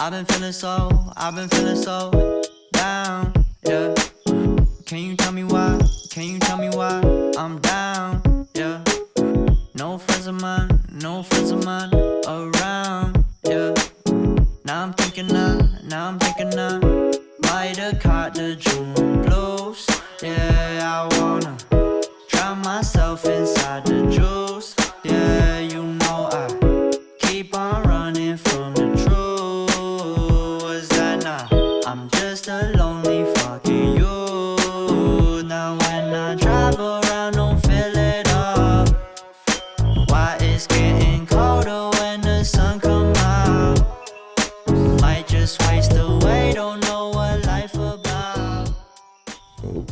I've been feeling so down, yeah. Can you tell me why? I'm down, yeah. No friends of mine around, yeah. Now I'm thinking I might have caught the June blues. Yeah, I wanna drown myself inside the juice. Yeah, you know I keep on running from the truth. Was that not? I'm just a lonely fucking you. Now when I drive around, don't fill it up. Why it's getting colder when the sun come out? Might just waste away, don't know what life about. Oh,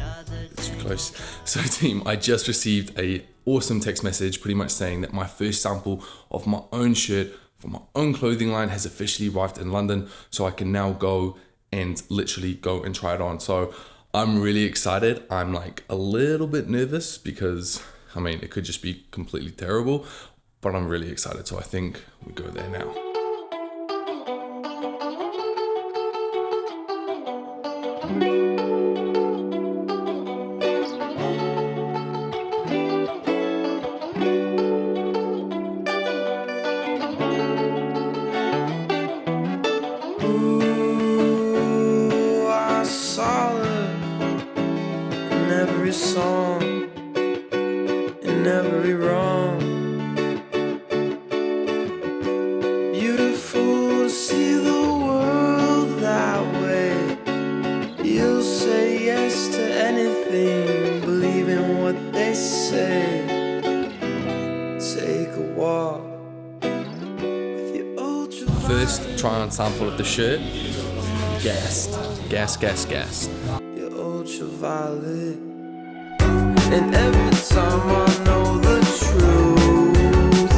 too close. So team, I just received a awesome text message pretty much saying that my first sample of my own shirt for my own clothing line has officially arrived in London, so I can now go and literally go and try it on. So I'm really excited. I'm like a little bit nervous because I mean it could just be completely terrible, but I'm really excited, so I think we go there now. Ooh, I saw her in every song, in every wrong. Beautiful to see the world that way. You'll say yes to anything, believe in what they say. Take a walk with your ultra. First try on sample of the shirt. Gas. You're ultraviolet, and every time I know the truth,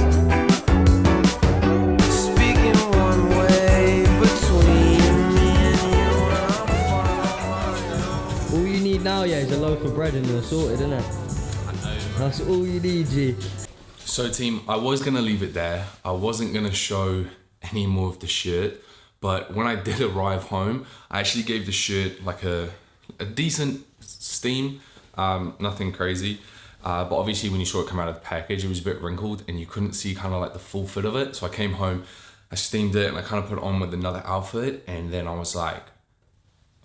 speaking one way between me and you. All you need now, yeah, is a loaf of bread and you're sorted, innit? I know. That's all you need, G. So team, I was gonna leave it there. I wasn't gonna show any more of the shirt, but when I did arrive home, I actually gave the shirt like a decent steam, nothing crazy. But obviously when you saw it come out of the package, it was a bit wrinkled and you couldn't see kind of like the full fit of it. So I came home, I steamed it and I kind of put it on with another outfit. And then I was like,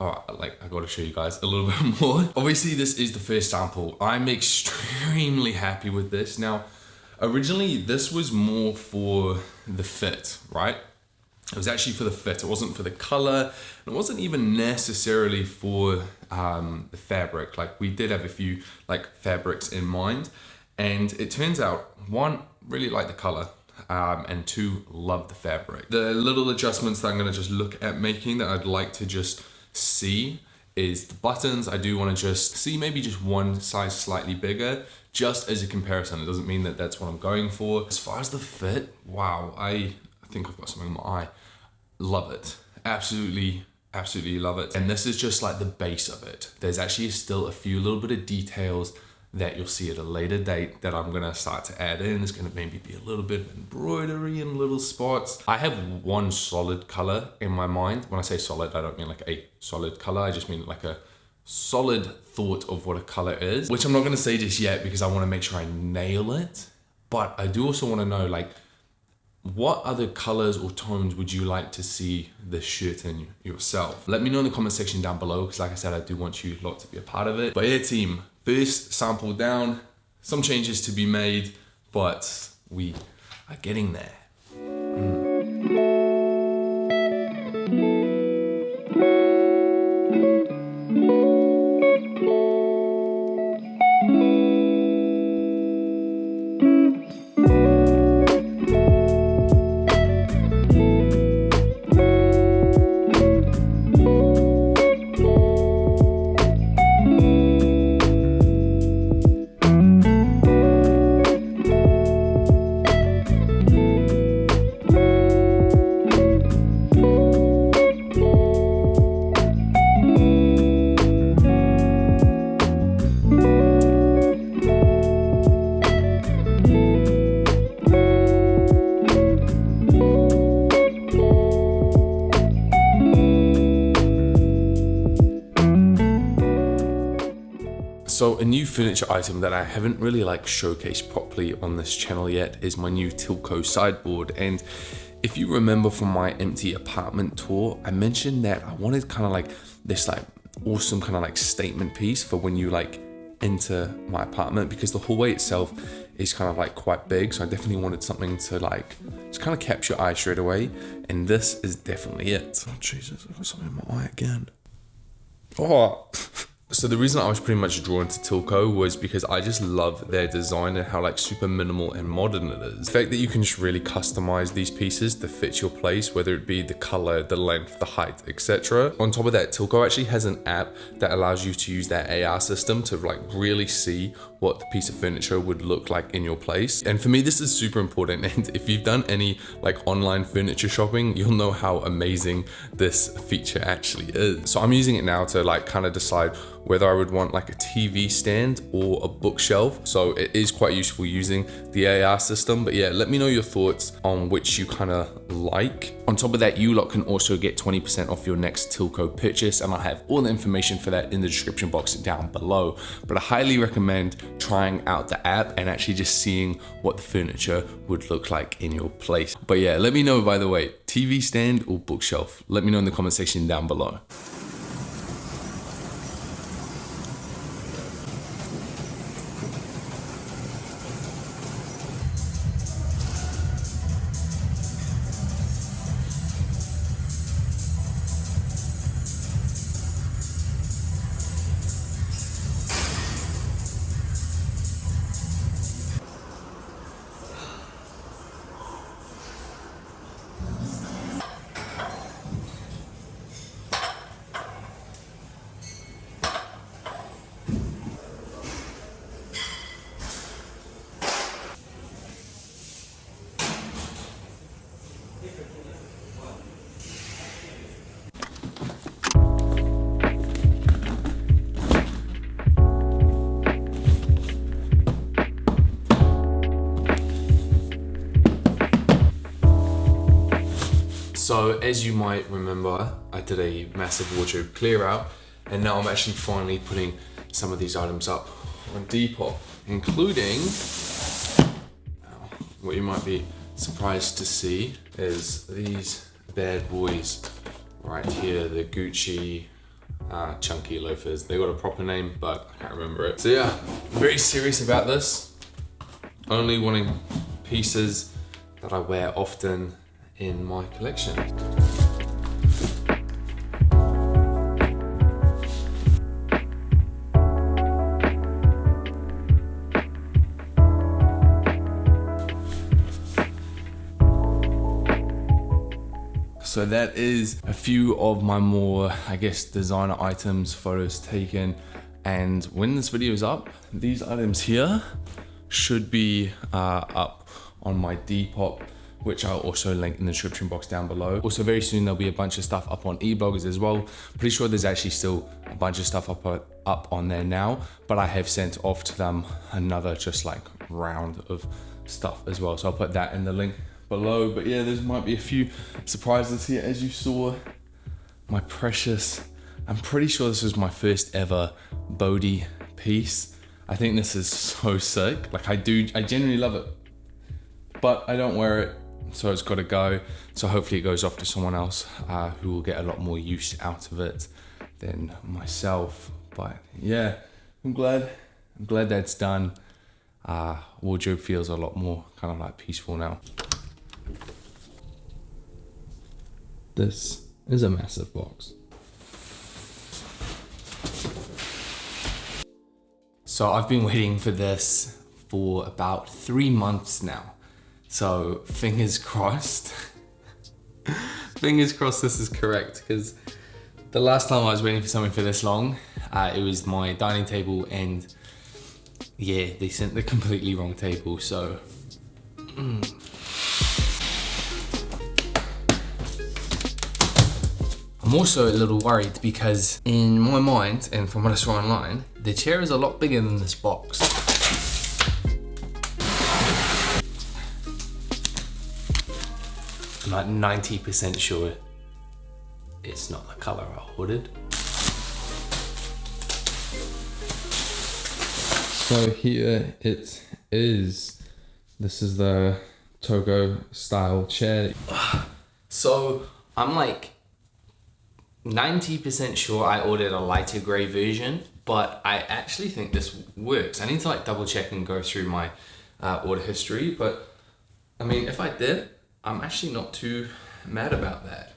all right, I gotta show you guys a little bit more. Obviously this is the first sample. I'm extremely happy with this. Now, originally this was more for the fit, right? It was actually for the fit. It wasn't for the color. And it wasn't even necessarily for the fabric. Like we did have a few like fabrics in mind. And it turns out, one, really like the color. And two, love the fabric. The little adjustments that I'm gonna just look at making that I'd like to just see is the buttons. I do wanna just see maybe just one size slightly bigger, just as a comparison. It doesn't mean that that's what I'm going for. As far as the fit, wow, I think I've got something in my eye. Love it. Absolutely love it. And this is just like the base of it. There's actually still a few little bit of details that you'll see at a later date that I'm gonna start to add in. It's gonna maybe be a little bit of embroidery in little spots. I have one solid color in my mind. When I say solid, I don't mean like a solid color. I just mean like a solid thought of what a color is, which I'm not gonna say just yet because I wanna make sure I nail it. But I do also wanna know like, what other colors or tones would you like to see this shirt in yourself? Let me know in the comment section down below, because like I said, I do want you lot to be a part of it. But yeah, team, first sample down, some changes to be made, but we are getting there. new furniture item that I haven't really like showcased properly on this channel yet is my new Tylko sideboard. And if you remember from my empty apartment tour, I mentioned that I wanted kind of like this like awesome kind of like statement piece for when you like enter my apartment, because the hallway itself is kind of like quite big, so I definitely wanted something to like just kind of catch your eye straight away, and this is definitely it. Oh Jesus, I've got something in my eye again. Oh. So the reason I was pretty much drawn to Tylko was because I just love their design and how like super minimal and modern it is. The fact that you can just really customize these pieces to fit your place, whether it be the color, the length, the height, etc. On top of that, Tylko actually has an app that allows you to use their AR system to like really see what the piece of furniture would look like in your place. And for me, this is super important. And if you've done any like online furniture shopping, you'll know how amazing this feature actually is. So I'm using it now to like kind of decide whether I would want like a TV stand or a bookshelf. So it is quite useful using the AR system. But yeah, let me know your thoughts on which you kind of like. On top of that, you lot can also get 20% off your next Tylko purchase, and I have all the information for that in the description box down below. But I highly recommend trying out the app and actually just seeing what the furniture would look like in your place. But yeah, let me know, by the way, TV stand or bookshelf. Let me know in the comment section down below. So as you might remember, I did a massive wardrobe clear out, and now I'm actually finally putting some of these items up on Depop, including what you might be surprised to see is these bad boys right here, the Gucci chunky loafers. They got a proper name, but I can't remember it. So yeah, I'm very serious about this. Only wanting pieces that I wear often in my collection. So that is a few of my more, I guess, designer items, photos taken. And when this video is up, these items here should be up on my Depop, which I'll also link in the description box down below. Also very soon there'll be a bunch of stuff up on eBloggers as well. Pretty sure there's actually still a bunch of stuff up on there now, but I have sent off to them another just like round of stuff as well. So I'll put that in the link below. But yeah, there might be a few surprises here. As you saw, my precious, I'm pretty sure this is my first ever Bodhi piece. I think this is so sick. Like I genuinely love it, but I don't wear it, so it's got to go. So hopefully it goes off to someone else who will get a lot more use out of it than myself. But yeah, I'm glad that's done. Wardrobe feels a lot more kind of like peaceful now. This is a massive box. So I've been waiting for this for about 3 months now. So fingers crossed. Fingers crossed this is correct, because the last time I was waiting for something for this long, it was my dining table, and yeah, they sent the completely wrong table, so. I'm also a little worried because in my mind, and from what I saw online, the chair is a lot bigger than this box. I'm like 90% sure it's not the color I ordered. So here it is. This is the Togo style chair. So I'm like 90% sure I ordered a lighter grey version, but I actually think this works. I need to like double check and go through my order history, but I mean, if I did, I'm actually not too mad about that.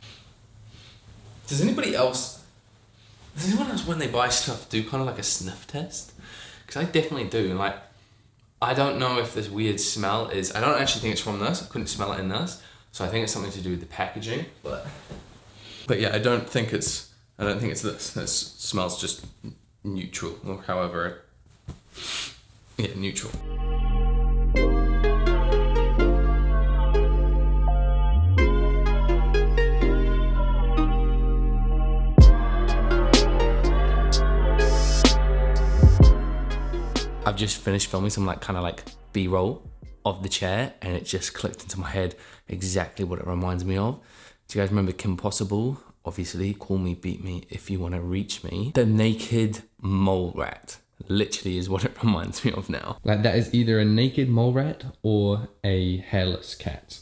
Does anyone else when they buy stuff do kind of like a sniff test? Because I definitely do. Like, I don't know if this weird smell is, I don't actually think it's from this. I couldn't smell it in this. So I think it's something to do with the packaging, but yeah, I don't think it's this. This smells just neutral, or however, yeah, neutral. I've just finished filming some kind of B-roll of the chair, and it just clicked into my head exactly what it reminds me of. Do you guys remember Kim Possible? Obviously, call me, beat me if you want to reach me. The naked mole rat literally is what it reminds me of now. Like, that is either a naked mole rat or a hairless cat.